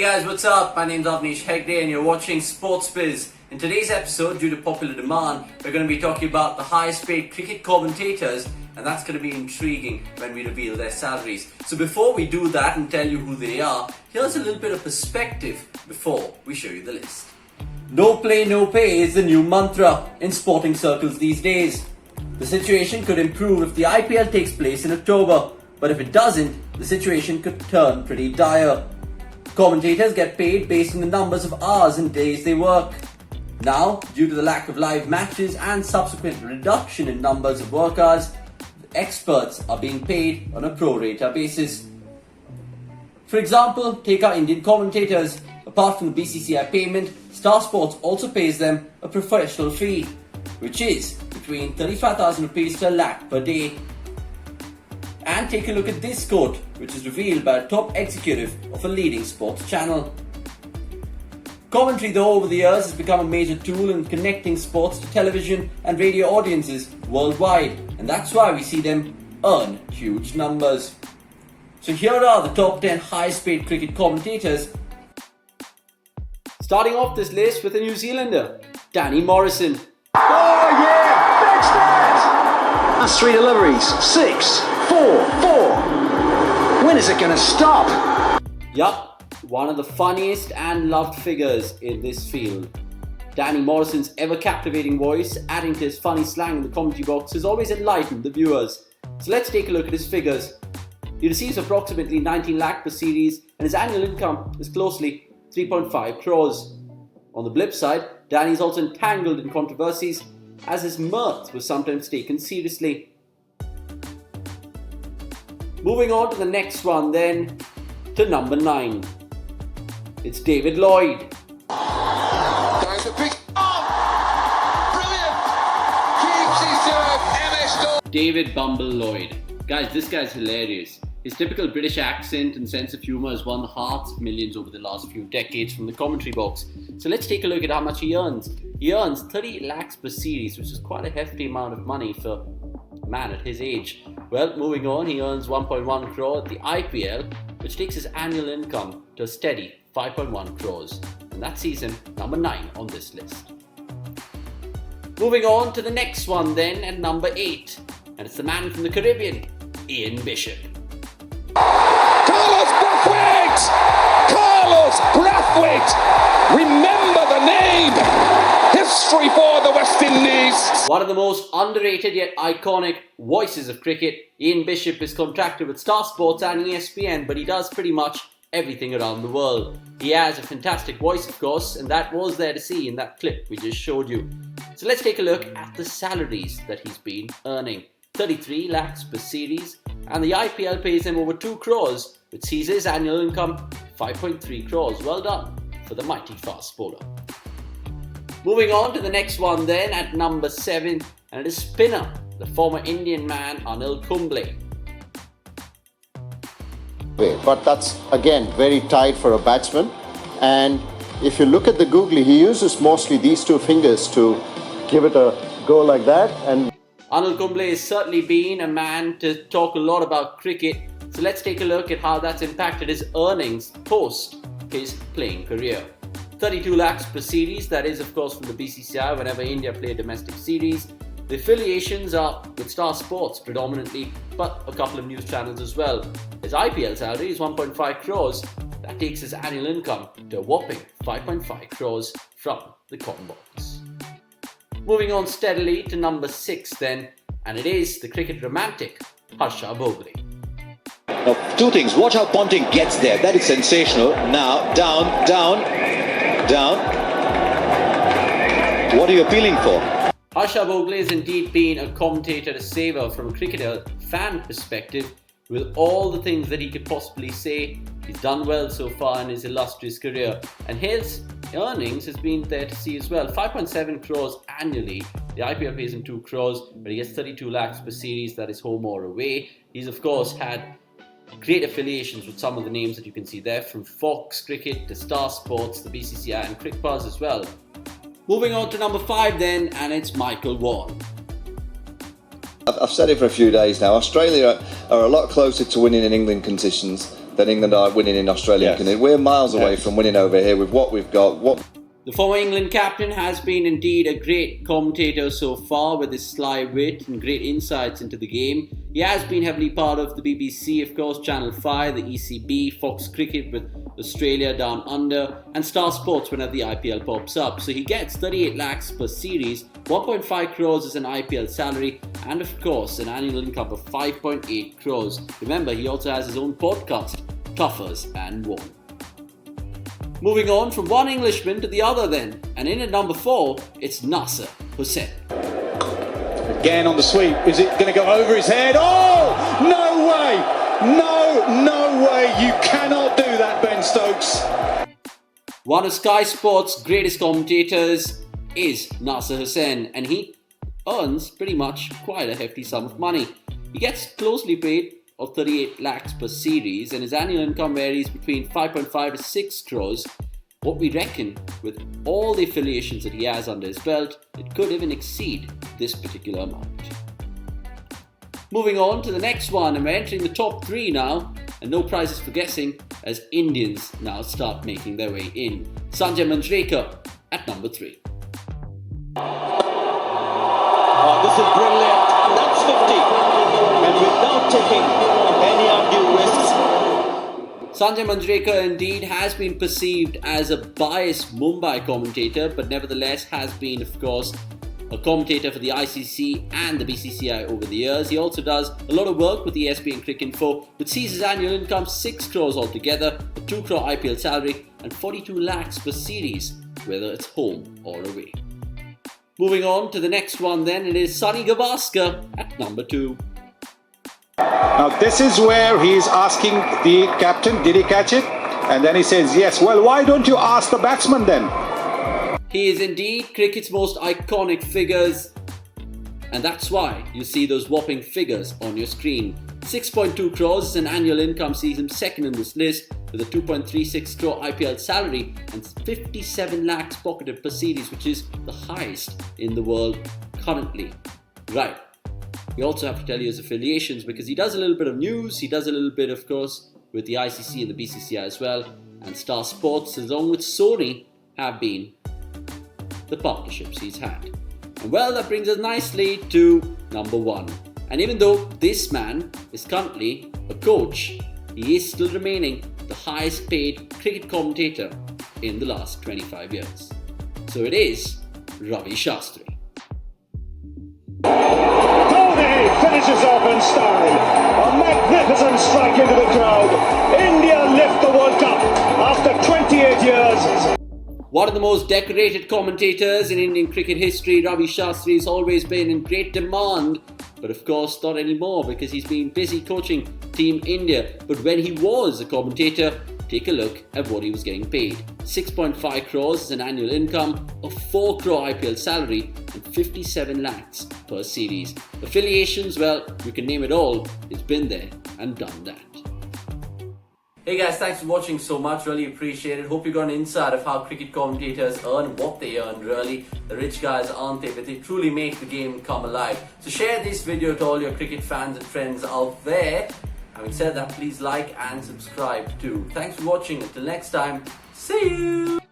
guys, what's up? My name's Avanish Hegde and you're watching SportsBiz. In today's episode, due to popular demand, we're going to be talking about the highest paid cricket commentators, and that's going to be intriguing when we reveal their salaries. So before we do that and tell you who they are, here's a little bit of perspective before we show you the list. No play, no pay is the new mantra in sporting circles these days. The situation could improve if the IPL takes place in October, but if it doesn't, the situation could turn pretty dire. Commentators get paid based on the numbers of hours and days they work. Now, due to the lack of live matches and subsequent reduction in numbers of work hours, experts are being paid on a pro rata basis. For example, take our Indian commentators. Apart from the BCCI payment, Star Sports also pays them a professional fee, which is between 35,000 rupees to a lakh per day. And take a look at this quote, which is revealed by a top executive of a leading sports channel. Commentary, though, over the years has become a major tool in connecting sports to television and radio audiences worldwide, and that's why we see them earn huge numbers. So here are the top 10 highest paid cricket commentators. Starting off this list with a New Zealander, Danny Morrison. Oh yeah, next that! That's 3 deliveries, 6, 4, 4. When is it gonna stop? Yup, one of the funniest and loved figures in this field. Danny Morrison's ever-captivating voice, adding to his funny slang in the commentary box, has always enlightened the viewers. So let's take a look at his figures. He receives approximately 19 lakh per series and his annual income is closely 3.5 crores. On the blip side, Danny is also entangled in controversies as his mirth was sometimes taken seriously. Moving on to the next one then, to number 9. It's David Lloyd. There's a big... Oh! Brilliant! Keeps his serve, MS. David Bumble Lloyd. Guys, this guy's hilarious. His typical British accent and sense of humour has won the hearts of millions over the last few decades from the commentary box. So let's take a look at how much he earns. He earns 38 lakhs per series, which is quite a hefty amount of money for a man at his age. Well, moving on, he earns 1.1 crore at the IPL, which takes his annual income to a steady 5.1 crores. And that sees him number 9 on this list. Moving on to the next one then at number 8. And it's the man from the Caribbean, Ian Bishop. Carlos Brathwaite! Carlos Brathwaite! Remember the name! History for the West Indies! One of the most underrated yet iconic voices of cricket, Ian Bishop is contracted with Star Sports and ESPN, but he does pretty much everything around the world. He has a fantastic voice, of course, and that was there to see in that clip we just showed you. So let's take a look at the salaries that he's been earning. 33 lakhs per series, and the IPL pays him over 2 crores, which sees his annual income 5.3 crores. Well done for the mighty fast bowler. Moving on to the next one then at number 7, and it is spinner, the former Indian man Anil Kumble. But that's again very tight for a batsman, and if you look at the googly, he uses mostly these 2 fingers to give it a go like that. And Anil Kumble has certainly been a man to talk a lot about cricket, so let's take a look at how that's impacted his earnings post his playing career. 32 lakhs per series, that is of course from the BCCI whenever India play a domestic series. The affiliations are with Star Sports predominantly, but a couple of news channels as well. His IPL salary is 1.5 crores, that takes his annual income to a whopping 5.5 crores from the com box. Moving on steadily to number 6 then, and it is the cricket romantic, Harsha Bhogle. Now, 2 things. Watch how Ponting gets there. That is sensational. Now, down, down, down. What are you appealing for? Harsha Bhogle has indeed been a commentator to savour from a cricketer fan perspective. With all the things that he could possibly say, he's done well so far in his illustrious career, and his earnings has been there to see as well. 5.7 crores annually. The IPL pays him 2 crores, but he gets 32 lakhs per series, that is home or away. He's of course had great affiliations with some of the names that you can see there, from Fox Cricket to Star Sports, the BCCI and CricBuzz as well. Moving on to number 5 then, and it's Michael Vaughan. I've said it for a few days now. Australia are a lot closer to winning in England conditions than England are winning in Australia. Yes. We're miles away Yes. from winning over here with what we've got. The former England captain has been indeed a great commentator so far, with his sly wit and great insights into the game. He has been heavily part of the BBC, of course, Channel 5, the ECB, Fox Cricket with Australia Down Under, and Star Sports whenever the IPL pops up. So he gets 38 lakhs per series, 1.5 crores is an IPL salary, and of course an annual income of 5.8 crores. Remember, he also has his own podcast, Toughers and Warm. Moving on from one Englishman to the other then, and in at number 4, it's Nasser Hussain. Again on the sweep. Is it going to go over his head? Oh! No way! No way! You cannot do that, Ben Stokes. One of Sky Sports' greatest commentators is Nasser Hussain, and he earns pretty much quite a hefty sum of money. He gets closely paid of 38 lakhs per series, and his annual income varies between 5.5 to 6 crores. What we reckon, with all the affiliations that he has under his belt, it could even exceed this particular amount. Moving on to the next one, and we're entering the top 3 now, and no prizes for guessing as Indians now start making their way in. Sanjay Manjrekar at number 3. Oh, this is brilliant. That's 50. And without taking any undue risks. Sanjay Manjrekar indeed has been perceived as a biased Mumbai commentator, but nevertheless has been, of course, a commentator for the ICC and the BCCI over the years. He also does a lot of work with the ESPN Cricinfo, which sees his annual income 6 crores altogether, a 2 crore IPL salary, and 42 lakhs per series, whether it's home or away. Moving on to the next one then, it is Sunil Gavaskar at number 2. Now this is where he is asking the captain, did he catch it? And then he says, yes. Well, why don't you ask the batsman then? He is indeed cricket's most iconic figures, and that's why you see those whopping figures on your screen. 6.2 crores is an annual income, sees him second in this list with a 2.36 crore IPL salary and 57 lakhs pocketed per series, which is the highest in the world currently. Right. We also have to tell you his affiliations, because he does a little bit of news, he does a little bit, of course, with the ICC and the BCCI as well, and Star Sports along with Sony have been the partnerships he's had. And well, that brings us nicely to number 1. And even though this man is currently a coach, he is still remaining the highest paid cricket commentator in the last 25 years. So it is Ravi Shastri. Finishes off in style. A magnificent strike into the crowd. India lift the World Cup after 28 years. One of the most decorated commentators in Indian cricket history, Ravi Shastri has always been in great demand, but of course not anymore because he's been busy coaching Team India. But when he was a commentator, take a look at what he was getting paid. 6.5 crores is an annual income, a 4 crore IPL salary, and 57 lakhs per series. Affiliations, well, you can name it all. It's been there and done that. Hey guys, thanks for watching so much, really appreciate it. Hope you got an insight of how cricket commentators earn, what they earn really. The rich guys aren't they, but they truly make the game come alive. So share this video to all your cricket fans and friends out there. Having said that, please like and subscribe too. Thanks for watching. Until next time, see you!